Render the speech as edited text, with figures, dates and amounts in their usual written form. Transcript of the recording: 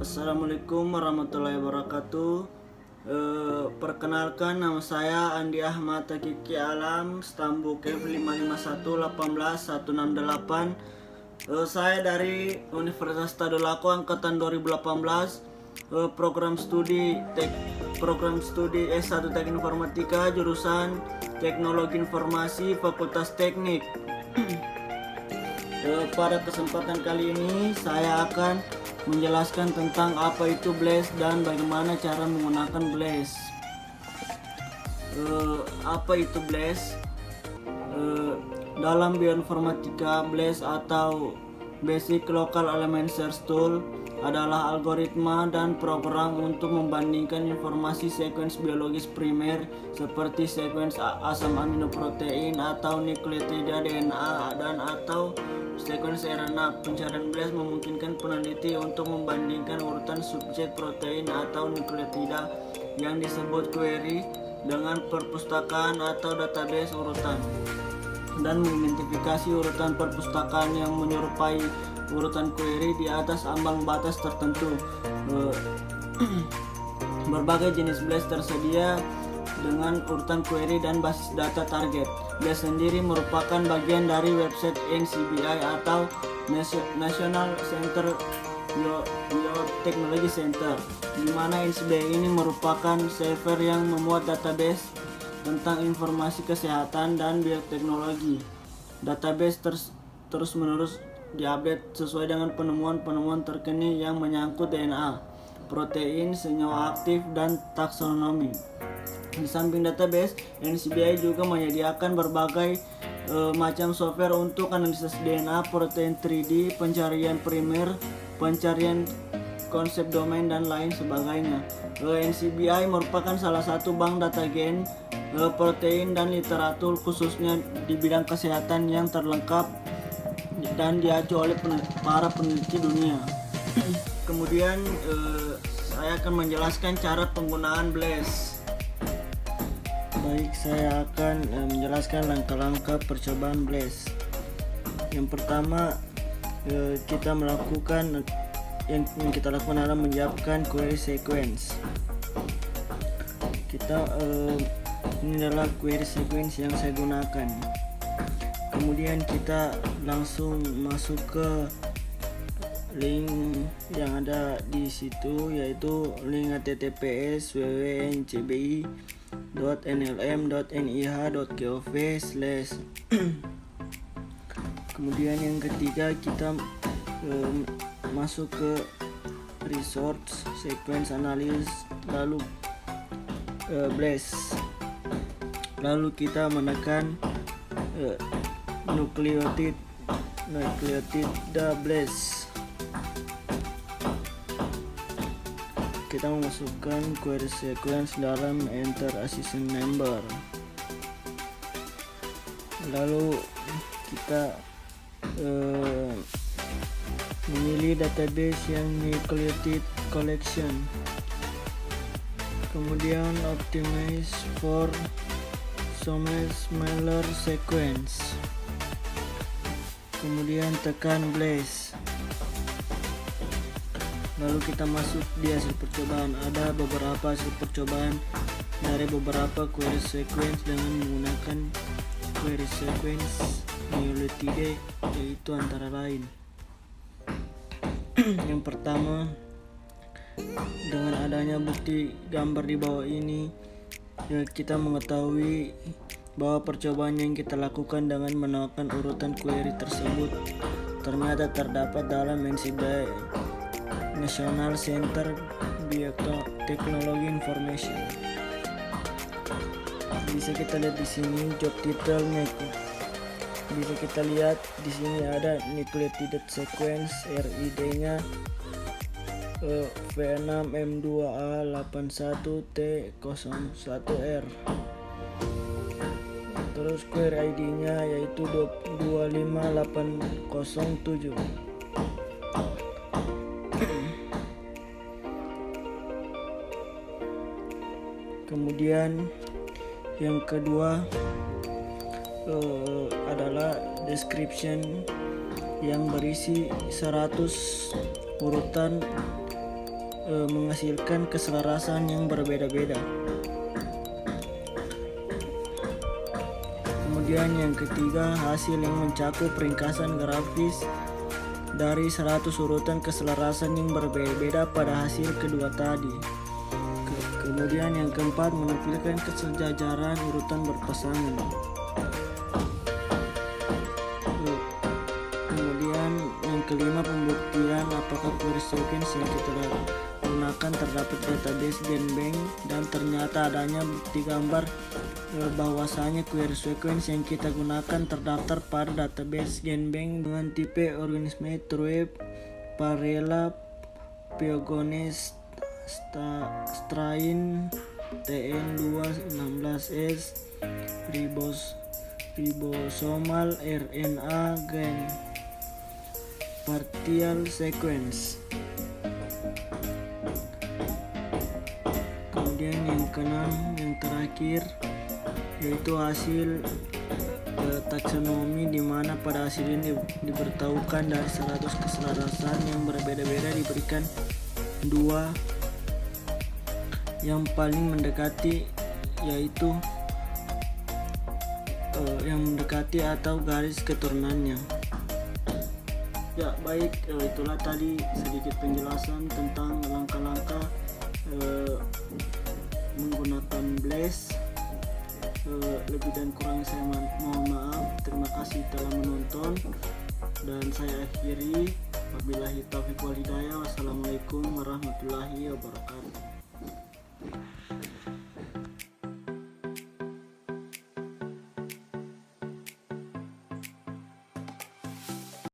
Assalamualaikum warahmatullahi wabarakatuh. Perkenalkan, nama saya Andi Ahmad Hakiki Alam, Stambu KF 551 Saya dari Universitas Tadulako angkatan 2018, program studi S1 Teknik Informatika jurusan Teknologi Informasi Fakultas Teknik. Pada kesempatan kali ini saya akan menjelaskan tentang apa itu BLAS dan bagaimana cara menggunakan BLAS. Apa itu BLAS? Dalam bioinformatika, BLAS atau Basic Local Element Search Tool adalah algoritma dan program untuk membandingkan informasi sekuens biologis primer seperti sekuens asam amino protein atau nukleotida DNA dan atau sekuens RNA. Pencarian BLAS memungkinkan peneliti untuk membandingkan urutan subjek protein atau nukleotida yang disebut query dengan perpustakaan atau database urutan, dan mengidentifikasi urutan perpustakaan yang menyerupai urutan query di atas ambang batas tertentu. Berbagai jenis BLAS tersedia dengan urutan query dan basis data target. BLAS sendiri merupakan bagian dari website NCBI atau National Center Biotechnology Center, di mana NCBI ini merupakan server yang memuat database tentang informasi kesehatan dan bioteknologi. Database terus-menerus diupdate sesuai dengan penemuan-penemuan terkini yang menyangkut DNA, protein, senyawa aktif, dan taksonomi. Di samping database, NCBI juga menyediakan berbagai macam software untuk analisis DNA, protein 3D, pencarian primer, pencarian konsep domain, dan lain sebagainya. NCBI merupakan salah satu bank data gen, protein, dan literatur khususnya di bidang kesehatan yang terlengkap dan diacu oleh para peneliti dunia. Kemudian saya akan menjelaskan cara penggunaan BLAS. Baik, saya akan menjelaskan langkah-langkah percobaan BLAS. Yang pertama, kita lakukan adalah menyiapkan query sequence. Ini adalah query sequence yang saya gunakan. Kemudian kita langsung masuk ke link yang ada di situ, yaitu link https www.ncbi.nlm.nih.gov/. Kemudian yang ketiga, kita masuk ke resource sequence analysis, lalu BLAS, lalu kita menekan nukleotida BLAS. Kita memasukkan query sequence dalam enter accession number, lalu kita memilih database yang nucleotide collection, kemudian optimize for smaller sequence, kemudian tekan BLAS, lalu kita masuk di hasil percobaan. Ada beberapa hasil percobaan dari beberapa query sequence dengan menggunakan query sequence nukleotide, yaitu antara lain. Yang pertama, dengan adanya bukti gambar di bawah ini, kita mengetahui bahwa percobaan yang kita lakukan dengan menekan urutan query tersebut ternyata terdapat dalam NCBI National Center Biotechnology Information. Bisa kita lihat di sini job title-nya. Bisa kita lihat di sini ada nucleotide sequence, RID-nya V6M2A81T01R. Terus query ID-nya yaitu 25807. Kemudian yang kedua adalah description yang berisi 100 urutan menghasilkan keselarasan yang berbeda-beda. Kemudian yang ketiga, hasil yang mencakup ringkasan grafis dari 100 urutan keselarasan yang berbeda-beda pada hasil kedua tadi. Kemudian yang keempat, menampilkan kesejajaran urutan berpasangan. Kemudian yang kelima, pembuktian apakah query sequence yang kita gunakan terdapat database GenBank, dan ternyata adanya bukti gambar bahwasanya query sequence yang kita gunakan terdaftar pada database GenBank dengan tipe organisme True Parella Pyogenes strain TN216S ribosomal RNA gen partial sequence. Kemudian yang keenam, yang terakhir, yaitu hasil taksonomi, di mana pada hasil ini diberitahukan dari 100 keselarasan yang berbeda-beda diberikan 2 yang paling mendekati, yaitu yang mendekati atau garis keturunannya. Ya baik, itulah tadi sedikit penjelasan tentang langkah-langkah menggunakan Blast. Lebih dan kurang saya mohon maaf. Terima kasih telah menonton, dan saya akhiri. Wabillahi taufiq wal hidayah. Wassalamualaikum warahmatullahi wabarakatuh.